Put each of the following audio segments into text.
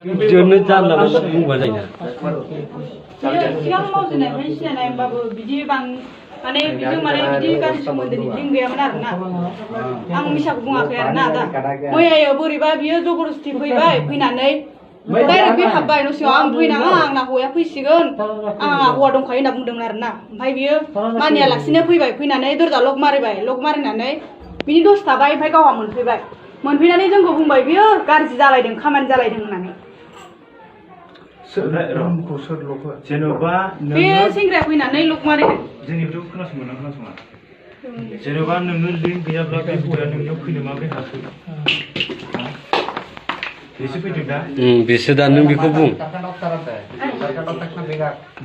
जोंनो जानला मोनला बुंबा जायो सिगां मावजेननायनिफ्राय सिनायनायबाबो बिदि माने बिजों माने बिदि गाज्रि सोमोन्दोनि लिंक गैयामोन आरोना आं मिसाखौ बुङाखै आरोना दा मैयायो बोरैबा बियो जबरदस्ति फैबाय फैनानै डाइरेक्ट बे हाबबाय न' सिङाव आं फैनाङा आंना हौवाया फैसिगोन आंहा हौवा दंखायो होनना बुंदोंमोन आरोना ओमफ्राय बियो मानियालासिनो फैबाय फैनानै दरजा लक मारिबाय लक मारिनानै बिनि दसे थाबाय ओमफ्राय गावहा मोनफैनानै जोंखौ बुंबाय बियो गाज्रि जालायदों खामानि जालायदों होननानै जेन'बा बे सेंग्राया फैनानै लक मारिदों जोंनिफ्राय खोनासंगोन खोनासङा जेन'बा नोङो लिंक गैयाब्ला बे हौवाया नोंनियाव फैनो माबोरै हाखो बेसो फैदों दा बेसो दा नों बेखौ बुं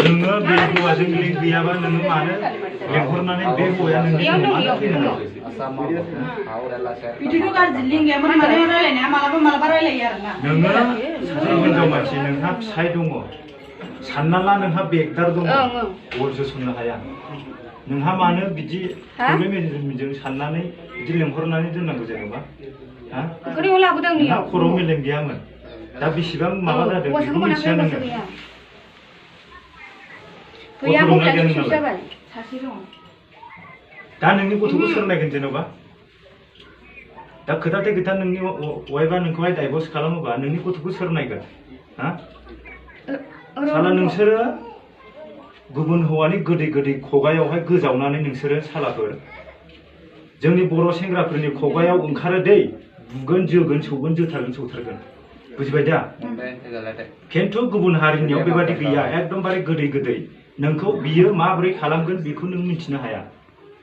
नोङो बे हौवाजों लिंक गैयाबा नोङो मानो लेंहरनानै बे हौवाया नोंनियाव मानो फैनो हाखो बिदिथ' गाज्रि लिंक गैयामोन माने रायलायनाया मालाबा रायलायो आरोना नोङो सासे हिनजाव मानसि नोंहा फिसाय दङ सानना ला नोंहा बेगदार दङ अर जोसननो हाया नोंहा मानो बिदि प्रब्लेमजों साननानै बिदि लेंहरनानै दोननांगौ जेनेबा नोंहा खर' मेलेम गैयामोन दा बेसेबां माबा जादों बेखौ मिथिया नोङो दा नोंनि गथ'खौ सोर नायगोन जेनेबा दा खोथाथे खोथा नोंनि वाइफआ नोंखौहाय डाइभर्स खालामोबा नोंनि गथ'खौ सोर नायगोन हा साला नोंसोरो गुबुन हौवानि गोदै गोदै खगायावहाय गोजावनानै नोंसोरो सालाफोर जोंनि बर' सेंग्राफोरनि खगायाव ओंखारो दै बुगोन जोगोन सौगोन जोथारगोन बुजिबाय दा खिन्थु गुबुन हारिनियाव बेबादि गैया एकदमबारे गोदै गोदै नोंखौ बियो माबोरै खालामगोन बेखौ नों मिथिनो हाया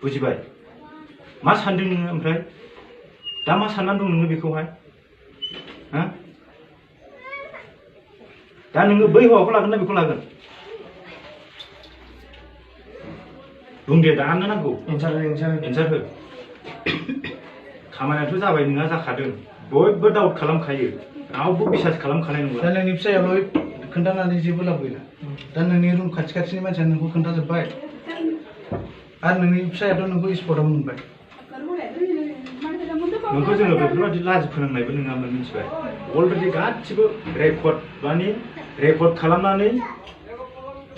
बुजिबाय मा सानदों नोङो ओमफ्राय दा मा साननानै दं नोङो बेखौहाय हा दा नोङो बै हौवाखौ लागोन ना बेखौ लागोन बुं दे दानो नांगौ एन्सार हो खामानियाथ' जाबाय नोंहा जाखादों बयबो डाउट खालामखायो रावबो बिसास खालामखानाय नंला दा नोंनि फिसायाल' खोन्थानानै जेबो लाब गैला दा नोंनि रुम खाथिनि मानसिया नोंखौ खोन्थाजोब्बाय आरो नोंनि फिसायाथ' नोंखौ स्पटआव मोनबाय नोंखौ जोङो बेफोरबायदि लाजि फोनांनायबो नङामोन मिथिबाय अलरेडि गासिबो रेकर्ड खालामनानै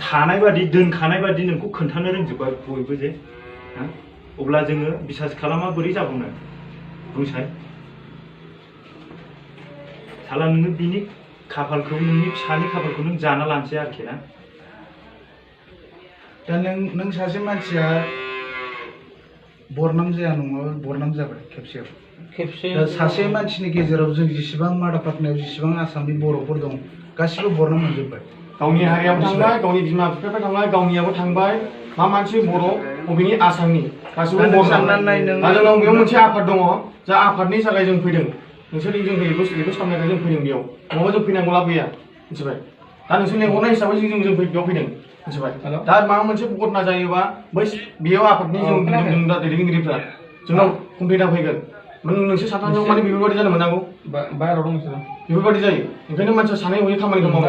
थानाय बादि दोनखानाय बादि नोंखौ खोन्थानो रोंजोब्बाय बयबो जे अब्ला जोङो बिसास खालामा बोरै जाबावनो बुंसाय साला नोङो बिनि खाफालखौ नोंनि फिसानि खाफालखौ नों जाना लानोसै आरोखि ना दा नों सासे मानसिया बरनाम जाया नङाबा बरनाम जाबाय खेबसेयाव दा सासे मानसिनि गेजेराव जों जेसेबां मादापाटनायाव जेसेबां आसामनि बर'फोर दं गासिबो बरनाम मोनजोब्बाय गावनि हारियाबो थांबाय गावनि बिमा बिफाफ्रा थांबाय गावनियाबो थांबाय मा मानसि बर' बबेनि आसामनि गासिबो जोंनाव बेयाव मोनसे आफाद दङ जा आफादनि थाखाय जों फैदों नोंसोर जों बेखौ सामलायनानै जों फैदों बेयाव नङाबा जों फैनांगौ लाब गैया मिथिबाय दा नोंसोर लेंहरनाय हिसाबै जों बेयाव फैदों मिथिबाय दा माबा मोनसे घटना जायोबा बै बेयाव आफादनि जों दा दैदेनगिरिफ्रा जोंनाव कमप्लेना फैगोन नोंसोर साथामजों माने बेफोरबायदि जानो मोननांगौ बाहेराव दं नोंसोरो बेफोरबायदि जायो ओंखायनो मानसिया सानै हयै खामानिखौ मावो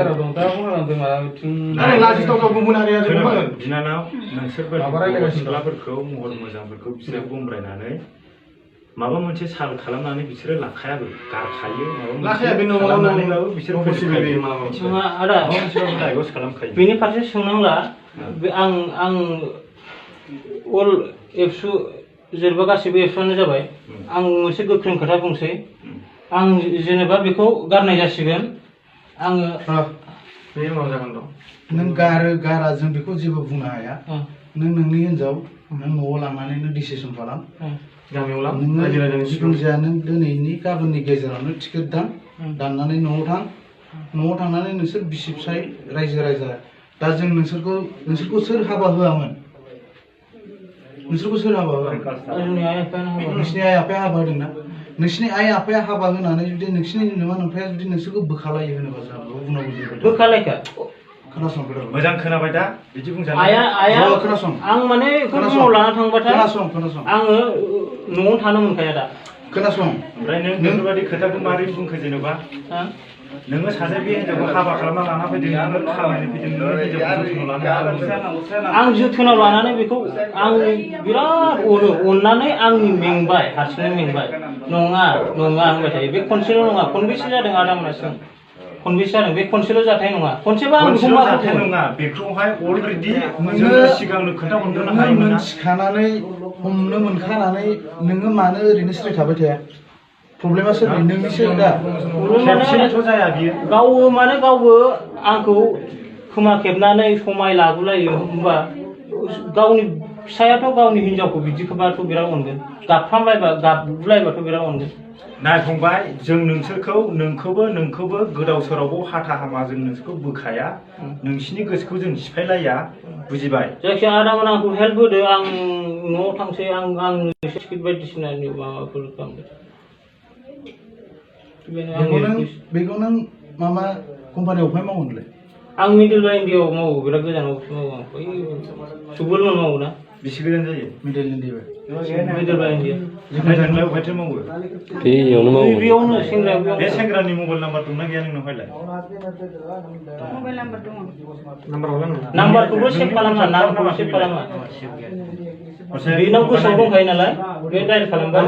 लाजिथावथाव गुबुन हारिया जों बुंगोन बिनानाव नोंसोरबायदि सिख्लाफोरखौ महर मोजांफोरखौ बिसोरो गमब्रायनानै माबा मोनसे साल खालामनानै बिसोरो लाखायाबो गारखायो खालामनानैबाबो बिसोर डाइभर्स खालामखायो बेनि फारसे सोंनांला आं अल एबसु जेनेबा गासिबो एबसुआनो जाबाय आं मोनसे गोख्रों खोथा बुंसै आं जेनेबा बेखौ गारनाय जासिगोन आङो बे उनाव जागोन र' नों गारा जों बेखौ जेबो बुंनो हाया नों नोंनि हिनजाव नों न'आव लांनानै नों डिसिसन खालाम गामियाव नोङो जिखुनु जाया नों दिनैनि गाबोननि गेजेरावनो टिकेट दाननानै न'आव थांनानै नोंसोर बिसि फिसाय रायजो राजा दा जों नोंसोरखौ सोर हाबा होआमोन नोंसोरखौ सोर हाबा होआमोन नोंसिनि आइ आफाया हाबा होदोंना नोंसिनि आइ आफाया हाबा होनानै जुदि नोंसिनि बिमा बिफाया जुदि नोंसोरखौ बोखालायो होनोबा बोखालायखा खोनासं मोजां खोनाबाय दा बिदि बुंजानो खोनासं आं माने बेखौ रुमाव लाना थांबाथाय खोनासं आङो न'आव थानो मोनखाया दा खोनासं ओमफ्राय नों बेफोरबायदि खोथाखौ मारै बुंखो जेनेबा नोङो सासे बे हिनजावखौ हाबा खालामना लाना फैदों नोङो खामायनो फैदों नोङो हिनजावखौ आं जोथोनाव लानानै बेखौ आं बिराद अननानै आंनि मेंबाय हारसिंनो मेंबाय नङा होनबाय थायो बे खनसेल' नङा खनबेसे जादों आदा मोनासिम खनबेसे जादों बे खनसेल' जाथाय नङा खनसेबा आं बेखौ खनसेल' मा जाथाय बुंगोन नङा बेखौहाय अलरेडि नोङो जोङो सिगांनो खोन्थाहरग्रोनो नोङो हायोमोन ना मोनथिखानानै हमनो मोनखानानै नोङो मानो ओरैनो सिरि थाबाय थाया प्रब्लेमा सोरनि नोंनिसो दा खेबसेनोथ' जाया बियो गावबो माने गावबो आंखौ खोमा खेबनानै समाय लाबोलायो होमबा गावनि फिसायाथ' गावनि हिनजावखौ बिदिबाथ' बिराद अनगोन गाबगुलायबाथ' बिराद अनगोन नाय फंबाय जों नोंखौबो गोदाव सोरावबो हाथा हामा जों नोंसोरखौ बोखाया नोंसिनि गोसोखौ जों सिफायलाया बुजिबाय जायखिया आदामोन आंखौ हेल्प होदो आं न'आव थांसै आं टिकेट बायदिसिनानि माबाफोर बेखौ नों माबा कम्पानियावहाय मावो नोंलाय आं मिडल बा इन्डियाआव मावो बिराद गोजानावसो मावो आं बै सुबुलमोन मावो ना बेसे गोजान जायो मिडेल इन्डिया मिडल बा इन्डिया ओमफ्राय नोंलाय अबेहायथो मावो बेयावनो मावो बेयावनो सेंग्रा बे सेंग्रानि मबाइल नाम्बार दंना गैया नोंनावहायलाय मबाइल नाम्बार दङ नाम्बारखौबो सेभ खालामा नामखौबो सेभ खालामा बेनाव गोसोआव दंखायो नालाय बे डाइरेक्ट खालामबा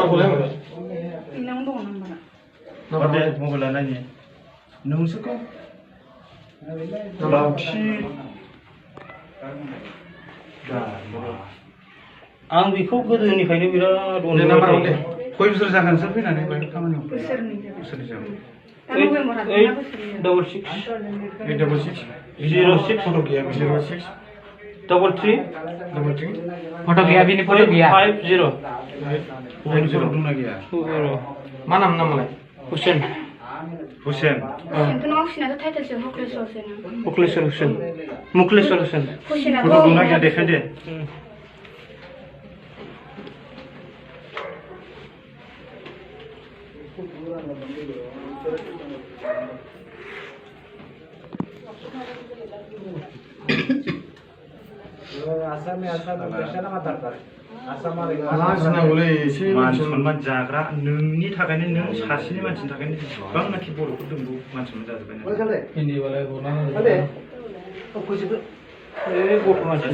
बेनावनो दङ नाम्बारा हरदे मबाइला नायनि नोंसोरखौ लावथि आं बेखौ गोदोनिफ्रायनो बिराद खय बोसोर जागोन नोंसोर फैनानै बेहाय खामानियाव बोसोरनै जाबाय दा नभेम्बर हाबना बोसोरनै 866 06 फट' गैया 06 33 फट' गैया बिनि फट' गैया 50 दंना गैया मा नाम नामालाय हुसेन हुसेन खिन्थु नों फिसिनाथ' टाइटेलसो हक्लेश्वर हुसेन मुखलेश्वर हुसेन मुखलेश्वर हुसेन फट' दंना गैया देखाय दे लाजिनांगौलै एसे मान सनमान जाग्रा नोंनि थाखायनो नों सासेनि मानसिनि थाखायनो जेसेबांनाखि बर'फोर दं मान सनमान जाजोब्बाय हिन्दीबालाय गथ' मानसि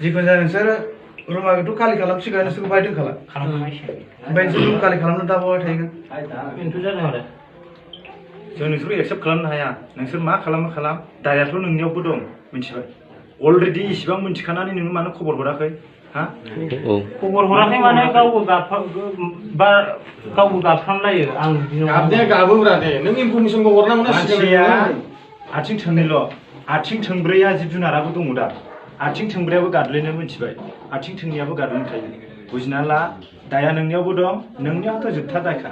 जिखुनु जाया नोंसोर रुमाखौथ' खालि खालामसिगोन नोंसोरखौ बाहाय दोनखाला ओमफ्राय नोंसोर रुम खालि खालामनो दा बहाय थाहैगोन बेनोथ' जादों आरो जों नोंसोरखौ एक्सेप्ट खालामनो हाया नोंसोर मा खालामो खालाम दायाथ' नोंनियावबो दं मिथिबाय अलरेडि इसिबां मिथिखानानै नोङो मानो खबर हराखै हा खबर हराखै माने गावबो गाबफ्रामलायो आं गाबनाया गाबोब्रा दे नों इनफरमेसनखौ हरनांगौ ना मानसिया आथिं थोंनैल' आथिं थोंब्रैया जिब जुनाराबो दङ दा आथिं थोंब्रैयाबो गादलिनो मिथिबाय आथिं थोंनैयाबो गादलिनो थायो बुजिना ला दाया नोंनियावबो दं नोंनियावथ' जोबथा दायखा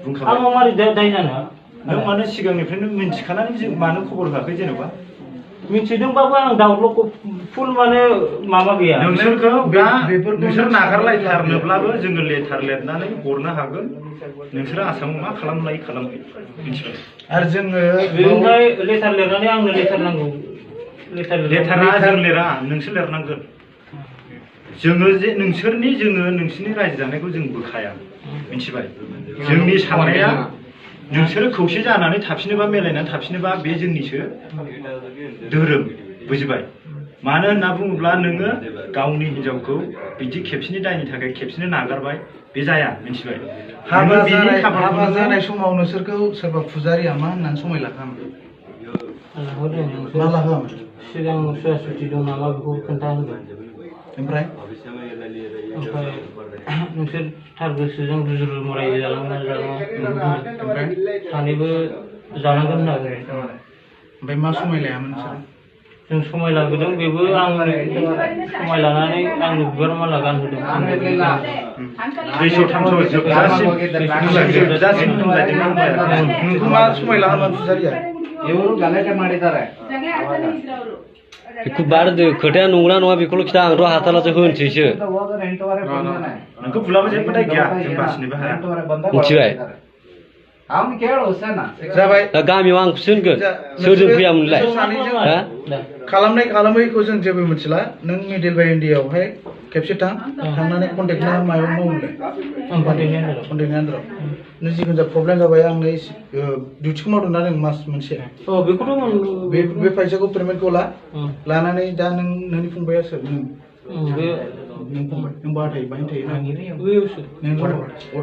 बुंखाबाय आं मारै दाय जानो नों मानो सिगांनिफ्रायनो मिथिखानानै जों मानो खबर होआखै जेनेबा मिथिदोंबाबो आं दाउल'खौ फुल माने माबा गैया नोंसोरखौ दा नोंसोर नागारलायथारनोब्लाबो जोङो लेटार लिरनानै हरनो हागोन नोंसोरो आसामाव मा खालामलायो खालामफै मिथिबाय आरो जोङो बेनिफ्राय लेटार लिरनानै आंनो लेटार नांगौ लेटारा जों लिरा नोंसोर लिरनांगोन जोङो नोंसोरनि रायजो जानायखौ जों बोखाया मिथिबाय जोंनि साननाया नोंसोरो खौसे जानानै थाफिनोबा मिलायनानै थाफिनोबा बे जोंनिसो धोरोम बुजिबाय मानो होनना बुङोब्ला नोङो गावनि हिनजावखौ बिदि खेबसेनि दायनि थाखाय खेबसेनो नागारबाय बे जाया मिथिबाय हाबा जानाय समाव नोंसोरखौ सोरबा फुजारिया मा होननानै समाय लाखामोन मा लाहोआमोन सिगां सुवा-सुथि दं नामा बेखौ खोन्था होदों ओमफ्राय नोंसोर थार गोसोजों रुजु रुमु रायजो जालांना ओमफ्राय सानैबो जानांगोन होननानै ओमफ्राय मा समाय लायामोन नोंसोर जों समाय लाबोदों बेबो आं समाय लानानै आंनो बिबार माला गानहोदों नोंखौ मा समाय लाहोआमोन फुजारिया बेखौ बारदो खोथाया नंगौना नङा बेखौल' खिथा आंथ' हाथालासो होनसैसो नोंखौ बुलाबो जेबो दाय गैया जों बासिनोबो हाया मिथिबाय जाबाय दा गामियाव आं होनगोन सोरजों फैयामोनलाय खालामैखौ जों जेबो मिथिला नों मिडिल बाय इन्डियाआवहाय खेबसे थांनानै कन्टेक्ट ना मायाव मावोमोनलाय कन्टेक्टनि आन्दाराव नों जिखुनु जा प्रब्लेम जाबाय आंनो डिउटिखौ मावदों ना नों मास मोनसे बे फैसाखौ पेमेन्टखौ लानानै दा नोंनि फंबाया सोर नों फंबाय नों बाहा थायो बाहायनो थायो ना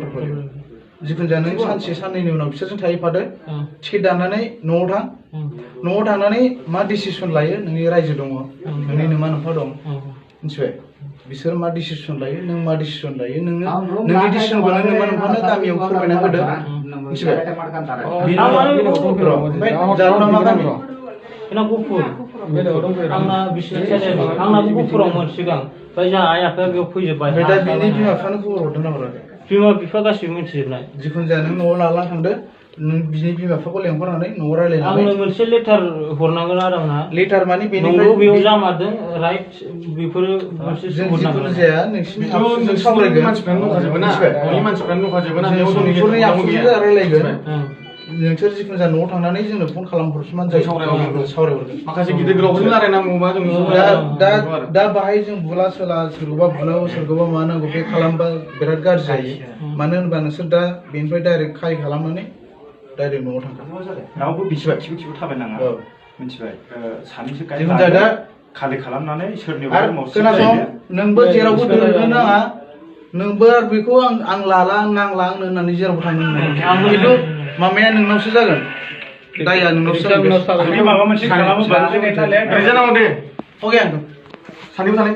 नों जिखुनु जाया नों सानसे साननैनि उनाव बिसोरजों थाहैफादो टिकेट दाननानै न'आव थां न'आव थांनानै मा डिसिसन लायो नोंनि रायजो दङ नोंनि नोमा नोम्फा दं मिथिबाय बिसोर मा डिसिसन लायो नों मा डिसिसन लायो नोङो नोंनि डिसिसनखौ नों नोमा नोम्फानो गामियाव फोरमायना होदो मिथिबाय ओमफ्राय जारौना मा गामि Kena gufur. Angna bisnis saja. Angna gufur orang sigang. Baca ayah apa yang fujibay. ओमफ्राय दा बिनि बिमा बिफानो खबर हरदों ना हराखै Bima bifa गासिबो मिथिजोबनाय जिखुनु जाया नों न'आव लाना थांदो नों बिनि बिमा बिफाखौ लेंहरनानै न'आव रायलायनानै आंनो मोनसे लेटार हरनांगोन आरो आंना लेटार माने नंगौ बेयाव जामारदों राइट बेफोरो मोनसे जों सबुत जिखुनु नांगोन जाया नोंसिनि बेथ' जों सावरायगोन मानसिफ्रानो दंखाजोबो ना न'नि मानसिफ्रानो दंखाजोबो ना जों बेयाव सनितपुरनि आखुजों रायलायगोन ओं नोंसोर जिखुनु जाया न'आव थांनानै जोंनो फन खालामहरफिनबानो जायो सावरायहरगोन माखासे गिदिर गोलावफोरजों रायलायनांगौबा जों दा बाहाय जों बुला सोला सोरखौबा बुनांगौ सोरखौबा मा नांगौ बे खालामबा बिराद गाज्रि जायो मानो होनबा नोंसोर दा बेनिफ्राय डाइरेक्ट खाय खालामनानै डाइरेक्ट न'आव थांगोन रावबो बिसिबाय थिखु थाबायनाङा मिथिबाय सानैसो जिखुनु जाया दा खालि खालामनानै सोरनिबा आरो खोनासं नोंबो जेरावबो दोननो नाङा नोंबो बेखौ आं लाला नांला आंनो होननानै जेरावबो थांनो मोना खिन्थु मामाया नोंनावसो जागोन दाया नोंनावसो जागोन माबा मोनसे खालामोबा रिजानाव दे अके आंखौ सानैबो थानाय